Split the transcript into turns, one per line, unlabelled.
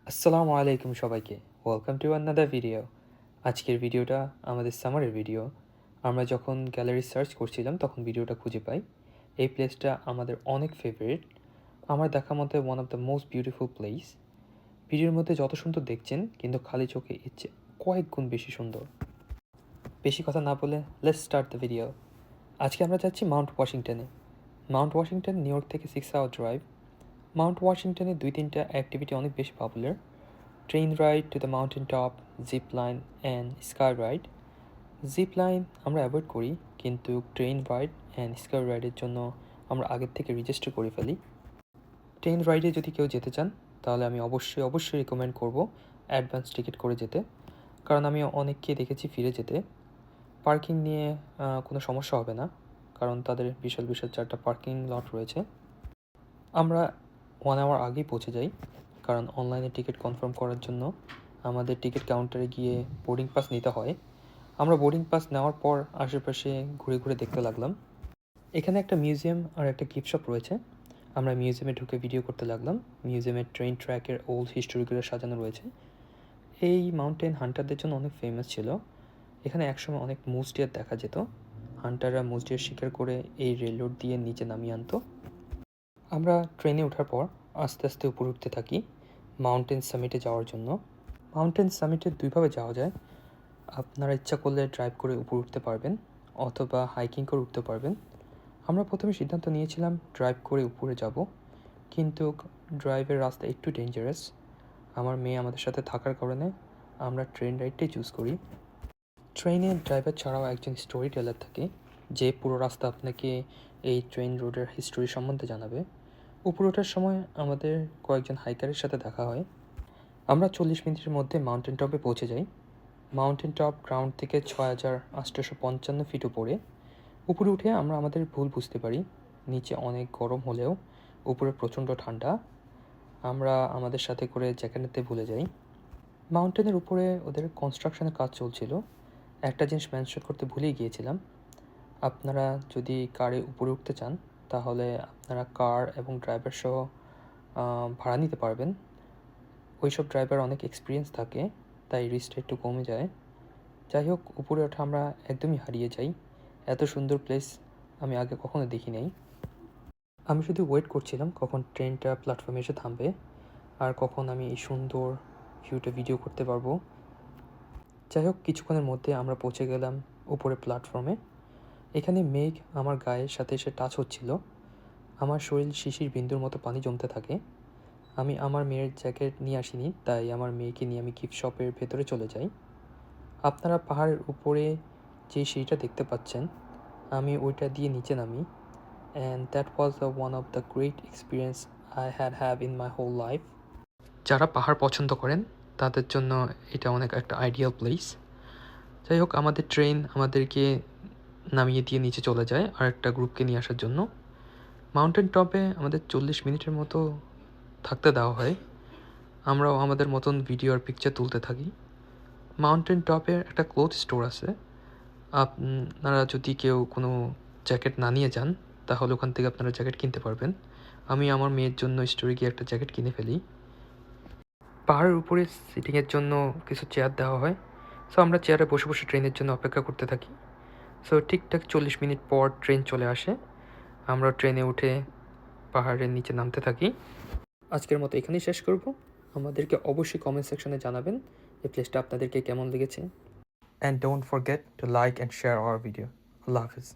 আসসালামু আলাইকুম সবাইকে। Welcome to another video. আজকের ভিডিওটা আমাদের সামারের ভিডিও। আমরা যখন গ্যালারি সার্চ করছিলাম তখন ভিডিওটা খুঁজে পাই। এই প্লেসটা আমাদের অনেক ফেভারিট। আমার দেখা মতে one of the most beautiful place. ভিডিওর মধ্যে যত সুন্দর দেখছেন কিন্তু খালি চোখে এর চেয়ে কয়েক গুণ বেশি সুন্দর। বেশি কথা না বলে লেটস স্টার্ট দ্য ভিডিও। আজকে আমরা যাচ্ছি মাউন্ট ওয়াশিংটনে। মাউন্ট ওয়াশিংটন নিউ ইয়র্ক থেকে 6 আওয়ার ড্রাইভ। মাউন্ট ওয়াশিংটনে 2-3টা অ্যাক্টিভিটি অনেক বেশি popular. Train ride to the mountain top, zip line and sky ride. Zip line আমরা অ্যাভয়েড করি, কিন্তু ট্রেন রাইড অ্যান্ড স্কাই রাইডের জন্য আমরা আগের থেকে রেজিস্টার করে ফেলি। ট্রেন রাইডে যদি কেউ যেতে চান তাহলে আমি অবশ্যই রিকমেন্ড করব অ্যাডভান্স টিকিট করে যেতে, কারণ আমি অনেককে দেখেছি ফিরে যেতে। পার্কিং নিয়ে কোনো সমস্যা হবে না, কারণ তাদের বিশাল 4টা পার্কিং লট রয়েছে। আমরা 1 আওয়ার আগেই পৌঁছে যাই, কারণ অনলাইনে টিকিট কনফার্ম করার জন্য আমাদের টিকিট কাউন্টারে গিয়ে বোর্ডিং পাস নিতে হয়। আমরা বোর্ডিং পাস নেওয়ার পর আশেপাশে ঘুরে দেখতে লাগলাম। এখানে একটা মিউজিয়াম আর একটা গিফট শপ রয়েছে। আমরা মিউজিয়ামে ঢুকে ভিডিও করতে লাগলাম। মিউজিয়ামের ট্রেন ট্র্যাকের ওল্ড হিস্টোরিগুলো সাজানো রয়েছে। এই মাউন্টেন হান্টারদের জন্য অনেক ফেমাস ছিল। এখানে একসময় অনেক মুজ ডিয়ার দেখা যেত। হান্টাররা মুজ ডিয়ার শিকার করে এই রেল রোড দিয়ে নিচে নামিয়ে আনতো। আমরা ট্রেনে ওঠার পর আস্তে আস্তে উপরে উঠতে থাকি মাউন্টেন সামিটে যাওয়ার জন্য। মাউন্টেন সামিটে দুইভাবে যাওয়া যায়। আপনারা ইচ্ছা করলে ড্রাইভ করে উপরে উঠতে পারবেন, অথবা হাইকিং করে উঠতে পারবেন। আমরা প্রথমে সিদ্ধান্ত নিয়েছিলাম ড্রাইভ করে উপরে যাব, কিন্তু ড্রাইভের রাস্তা একটু ডেঞ্জারাস। আমার মেয়ে আমাদের সাথে থাকার কারণে আমরা ট্রেন রাইডটাই চুজ করি। ট্রেনে ড্রাইভার ছাড়াও একজন স্টোরি টেলার থাকে, যে পুরো রাস্তা আপনাকে এই ট্রেন রোডের হিস্টোরি সম্বন্ধে জানাবে। উপরে ওঠার সময় আমাদের কয়েকজন হাইকারের সাথে দেখা হয়। আমরা 40 মিনিটের মধ্যে মাউন্টেন টপে পৌঁছে যাই। মাউন্টেন টপ গ্রাউন্ড থেকে 6,855 ফিট উপরে। উপরে উঠে আমরা আমাদের ভুল বুঝতে পারি। নিচে অনেক গরম হলেও উপরে প্রচণ্ড ঠান্ডা। আমরা আমাদের সাথে করে জ্যাকেট নিতে ভুলে যাই। মাউন্টেনের উপরে ওদের কনস্ট্রাকশনের কাজ চলছিল। একটা জিনিস মেনশন করতে ভুলেই গিয়েছিলাম। আপনারা যদি কারে উপরে উঠতে চান তাহলে আপনারা কার এবং ড্রাইভার সহ ভাড়া নিতে পারবেন। ওইসব ড্রাইভার অনেক এক্সপিরিয়েন্স থাকে, তাই রিস্কটা একটু কমে যায়। যাই হোক, উপরে ওঠা আমরা একদমই হারিয়ে যাই। এত সুন্দর প্লেস আমি আগে কখনো দেখি নাই। আমি শুধু ওয়েট করছিলাম কখন ট্রেনটা প্ল্যাটফর্মে এসে থামবে, আর কখন আমি এই সুন্দর ভিউটা ভিডিও করতে পারবো। যাই হোক, কিছুক্ষণের মধ্যে আমরা পৌঁছে গেলাম উপরে প্ল্যাটফর্মে। এখানে মেঘ আমার গায়ের সাথে এসে টাচ হচ্ছিল। আমার শরীর শিশির বিন্দুর মতো পানি জমতে থাকে। আমি আমার মেয়ের জ্যাকেট নিয়ে আসিনি, তাই আমার মেয়েকে নিয়ে আমি গিফট শপের ভেতরে চলে যাই। আপনারা পাহাড়ের উপরে যে সিঁড়িটা দেখতে পাচ্ছেন, আমি ওইটা দিয়ে নিচে নামি, and that was one of the great experience I have in my whole life. যারা পাহাড় পছন্দ করেন তাদের জন্য এটা অনেক একটা আইডিয়াল প্লেস। যাই হোক, আমাদের ট্রেন আমাদেরকে নামিয়ে দিয়ে নিচে চলে যায় আর একটা গ্রুপকে নিয়ে আসার জন্য। মাউন্টেন টপে আমাদের 40 মিনিটের মতো থাকতে দেওয়া হয়। আমরাও আমাদের মতন ভিডিও আর পিকচার তুলতে থাকি। মাউন্টেন টপে একটা ক্লোথ স্টোর আছে। আপনারা যদি কেউ কোনো জ্যাকেট না নিয়ে যান তাহলে ওখান থেকে আপনারা জ্যাকেট কিনতে পারবেন। আমি আমার মেয়ের জন্য স্টোরে গিয়ে একটা জ্যাকেট কিনে ফেলি। পাহাড়ের উপরে সিটিংয়ের জন্য কিছু চেয়ার দেওয়া হয়। সো আমরা চেয়ারে বসে ট্রেনের জন্য অপেক্ষা করতে থাকি। সো ঠিকঠাক 40 মিনিট পর ট্রেন চলে আসে। আমরা ট্রেনে উঠে পাহাড়ের নিচে নামতে থাকি। আজকের মতো এখানেই শেষ করব। আমাদেরকে অবশ্যই কমেন্ট সেকশনে জানাবেন এই প্লেসটা আপনাদেরকে কেমন লেগেছে। And don't forget to like and share our video. Allah Hafiz.